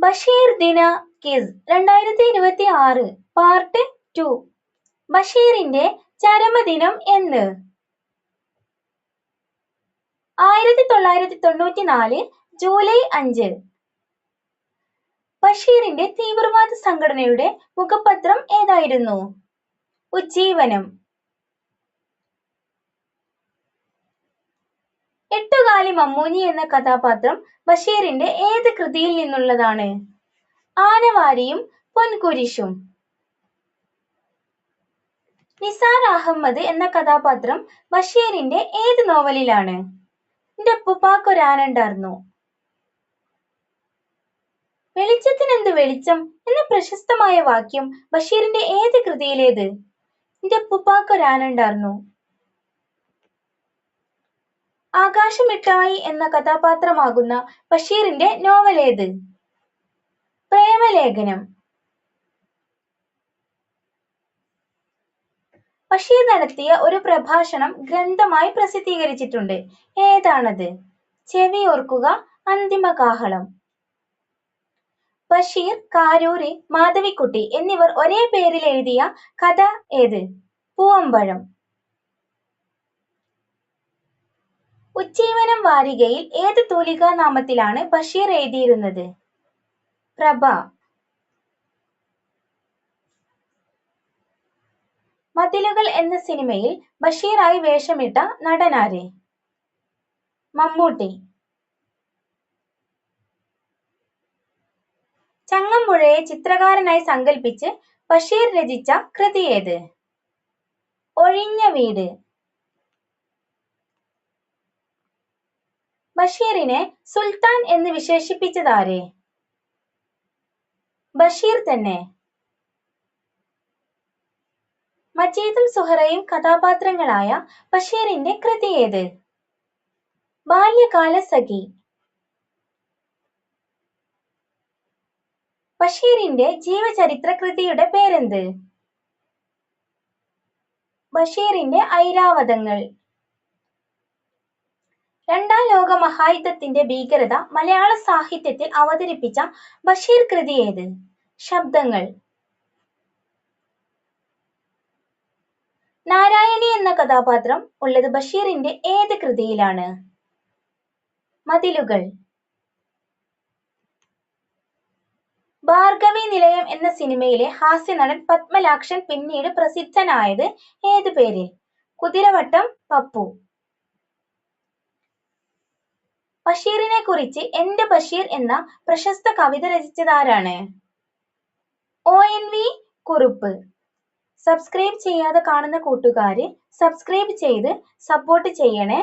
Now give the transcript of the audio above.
ബഷീർ ദിന quiz 2026 part 2. ബഷീറിന്റെ ചരമദിനം എന്ന്? 1994 ജൂലൈ 5. ബഷീറിന്റെ തീവ്രവാദ സംഘടനയുടെ മുഖപത്രം ഏതായിരുന്നു? ഉജ്ജീവനം. എട്ടുകാലി മമ്മൂഞ്ഞി എന്ന കഥാപാത്രം ബഷീറിന്റെ ഏത് കൃതിയിൽ നിന്നുള്ളതാണ്? ആനവാരിയും പൊൻകുരിശും. നിസാർ അഹമ്മദ് എന്ന കഥാപാത്രം ബഷീറിന്റെ ഏത് നോവലിലാണ്? ന്റെ ഉപ്പുപ്പാക്കൊരാനണ്ടാർന്നു. വെളിച്ചത്തിനെന്ത് വെളിച്ചം എന്ന പ്രശസ്തമായ വാക്യം ബഷീറിന്റെ ഏത് കൃതിയിലേത്? ന്റെ ഉപ്പുപ്പാക്കൊരാനണ്ടാർന്നു. ആകാശമിട്ടായി എന്ന കഥാപാത്രമാകുന്ന ബഷീറിന്റെ നോവലേത്? പ്രേമലേഖനം. ബഷീർ നടത്തിയ ഒരു പ്രഭാഷണം ഗ്രന്ഥമായി പ്രസിദ്ധീകരിച്ചിട്ടുണ്ട്. ഏതാണത്? ചെവിയോർക്കുക അന്തിമകാഹളം. ബഷീർ, കാരൂര്, മാധവിക്കുട്ടി എന്നിവർ ഒരേ പേരിൽ എഴുതിയ കഥ ഏത്? പൂവമ്പഴം. ഉജ്ജീവനം വാരികയിൽ ഏത് തൂലികാനാമത്തിലാണ് ബഷീർ എഴുതിയിരുന്നത്? പ്രഭ. മതിലുകൾ എന്ന സിനിമയിൽ ബഷീറായി വേഷമിട്ട നടനാര്? മമ്മൂട്ടി. ചങ്ങമ്പുഴയെ ചിത്രകാരനായി സങ്കല്പിച്ച് ബഷീർ രചിച്ച കൃതി ഏത്? ഒഴിഞ്ഞ വീട്. ബഷീറിനെ സുൽത്താൻ എന്ന് വിശേഷിപ്പിച്ചതാര്? ബഷീർ തന്നെ. മജീദും സുഹറയും കഥാപാത്രങ്ങളായ ബഷീറിന്റെ കൃതി ഏത്? ബാല്യകാലസഖി. ബഷീറിന്റെ ജീവചരിത്ര കൃതിയുടെ പേരെന്ത്? ബഷീറിന്റെ ഐരാവതങ്ങൾ. രണ്ടാം ലോക മഹായുദ്ധത്തിന്റെ ഭീകരത മലയാള സാഹിത്യത്തിൽ അവതരിപ്പിച്ച ബഷീർ കൃതി ഏത്? ശബ്ദങ്ങൾ. നാരായണി എന്ന കഥാപാത്രം ഉള്ളത് ബഷീറിന്റെ ഏത് കൃതിയിലാണ്? മതിലുകൾ. ഭാർഗവീ നിലയം എന്ന സിനിമയിലെ ഹാസ്യനടൻ പത്മലാക്ഷൻ പിന്നീട് പ്രസിദ്ധനായത് ഏത് പേരിൽ? കുതിരവട്ടം പപ്പു. ബഷീറിനെ കുറിച്ച് എന്റെ ബഷീർ എന്ന പ്രശസ്ത കവിത രചിച്ചതാരാണ്? ONV കുറുപ്പ്. സബ്സ്ക്രൈബ് ചെയ്യാതെ കാണുന്ന കൂട്ടുകാര് സബ്സ്ക്രൈബ് ചെയ്ത് സപ്പോർട്ട് ചെയ്യണേ.